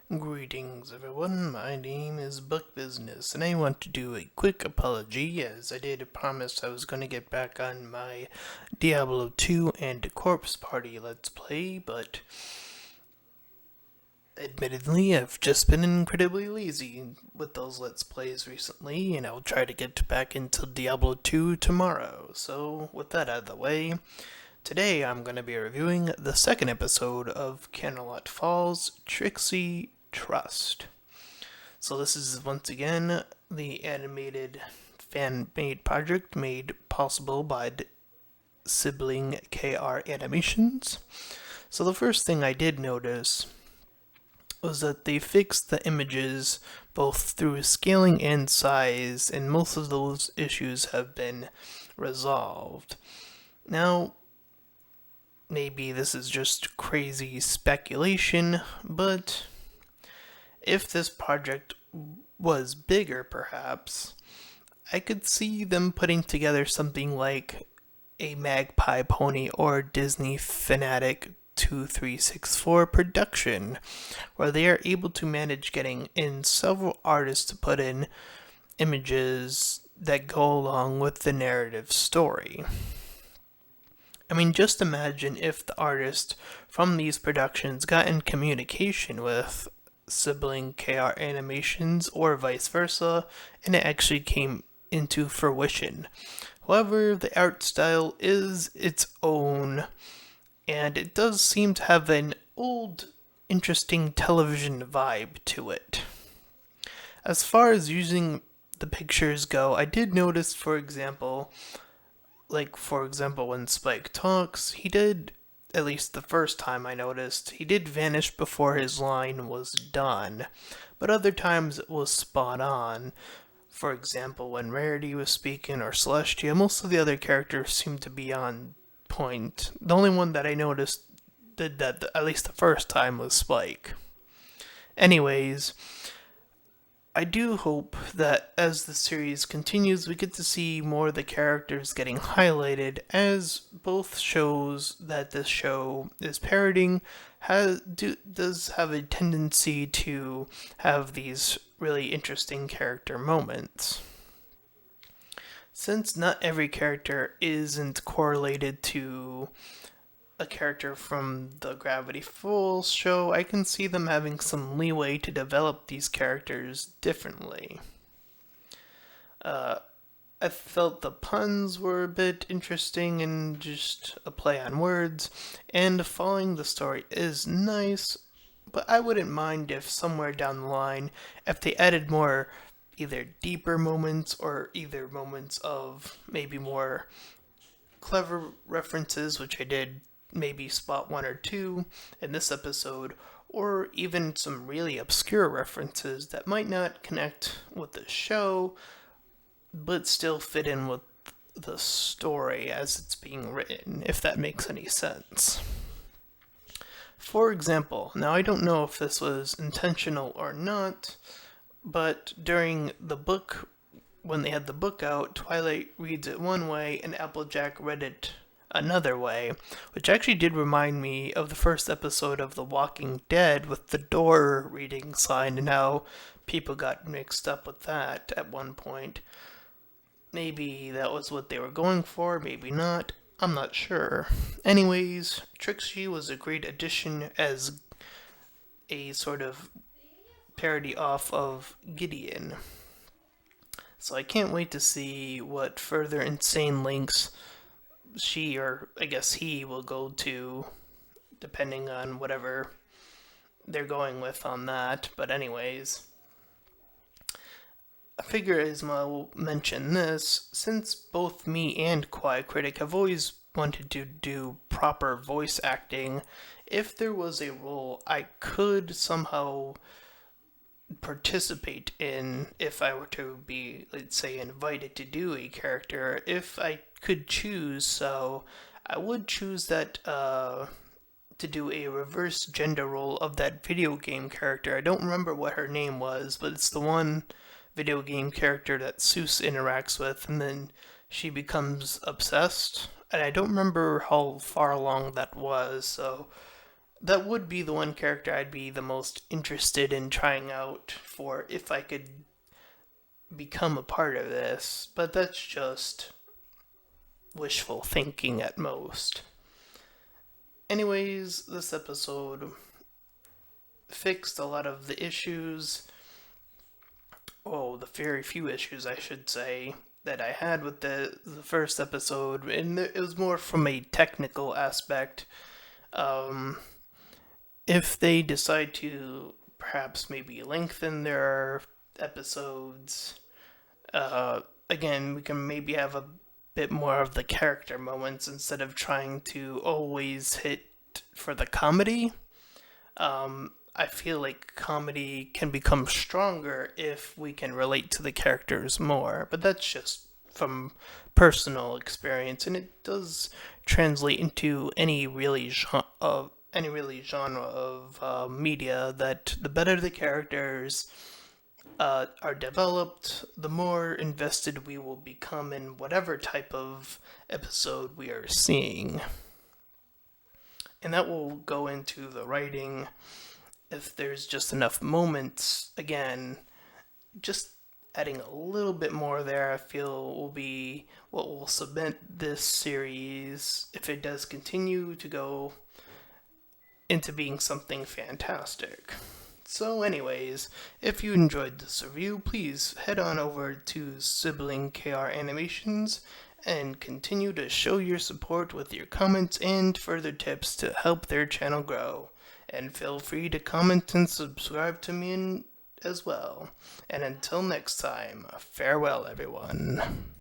Greetings everyone, my name is Buck Business, and I want to do a quick apology as I did promise I was going to get back on my Diablo 2 and Corpse Party Let's Play, but admittedly I've just been incredibly lazy with those Let's Plays recently, and I'll try to get back into Diablo 2 tomorrow. So with that out of the way, today I'm going to be reviewing the second episode of Canterlot Falls, Trixie Trust. So this is once again the animated fan-made project made possible by sibling KR Animations. So the first thing I did notice was that they fixed the images both through scaling and size, and most of those issues have been resolved. Now, maybe this is just crazy speculation, but if this project was bigger, perhaps, I could see them putting together something like a Magpie Pony or Disney Fanatic 2364 production, where they are able to manage getting in several artists to put in images that go along with the narrative story. I mean, just imagine if the artist from these productions got in communication with sibling KR Animations or vice versa, and it actually came into fruition. However, the art style is its own, and it does seem to have an old, interesting television vibe to it. As far as using the pictures go, I did notice, for example, when Spike talks, he did, at least the first time I noticed, he did vanish before his line was done, but other times it was spot on. For example, when Rarity was speaking or Celestia, most of the other characters seemed to be on point. The only one that I noticed did that at least the first time was Spike. Anyways, I do hope that as the series continues, we get to see more of the characters getting highlighted, as both shows that this show is parroting does have a tendency to have these really interesting character moments. Since not every character isn't correlated to a character from the Gravity Falls show, I can see them having some leeway to develop these characters differently. I felt the puns were a bit interesting and just a play on words, and following the story is nice, but I wouldn't mind if somewhere down the line, if they added more either deeper moments or either moments of maybe more clever references, which I did maybe spot one or two in this episode, or even some really obscure references that might not connect with the show, but still fit in with the story as it's being written, if that makes any sense. For example, now I don't know if this was intentional or not, but during the book, when they had the book out, Twilight reads it one way and Applejack read it another way, which actually did remind me of the first episode of The Walking Dead with the door reading sign and how people got mixed up with that at one point. Maybe that was what they were going for, maybe not. I'm not sure. Anyways, Trixie was a great addition as a sort of parody off of Gideon. So I can't wait to see what further insane links she, or I guess he, will go to, depending on whatever they're going with on that. But anyways, I figure as well mention this, since both me and Quiet Critic have always wanted to do proper voice acting, if there was a role I could somehow participate in, if I were to be, let's say, invited to do a character, if I could choose, so I would choose that to do a reverse gender role of that video game character. I don't remember what her name was, but it's the one video game character that Seuss interacts with, and then she becomes obsessed. And I don't remember how far along that was, so that would be the one character I'd be the most interested in trying out for if I could become a part of this, but that's just wishful thinking at most. Anyways, this episode fixed a lot of the issues, the very few issues, I should say, that I had with the first episode, and it was more from a technical aspect. Um, if they decide to perhaps maybe lengthen their episodes, again, we can maybe have a bit more of the character moments instead of trying to always hit for the comedy. I feel like comedy can become stronger if we can relate to the characters more, but that's just from personal experience, and it does translate into any really genre of media. That the better the characters are developed, the more invested we will become in whatever type of episode we are seeing. And that will go into the writing. If there's just enough moments, again, just adding a little bit more there, I feel will be what will cement this series if it does continue to go into being something fantastic. So, anyways, if you enjoyed this review, please head on over to Sibling KR Animations and continue to show your support with your comments and further tips to help their channel grow. And feel free to comment and subscribe to me as well. And until next time, farewell everyone.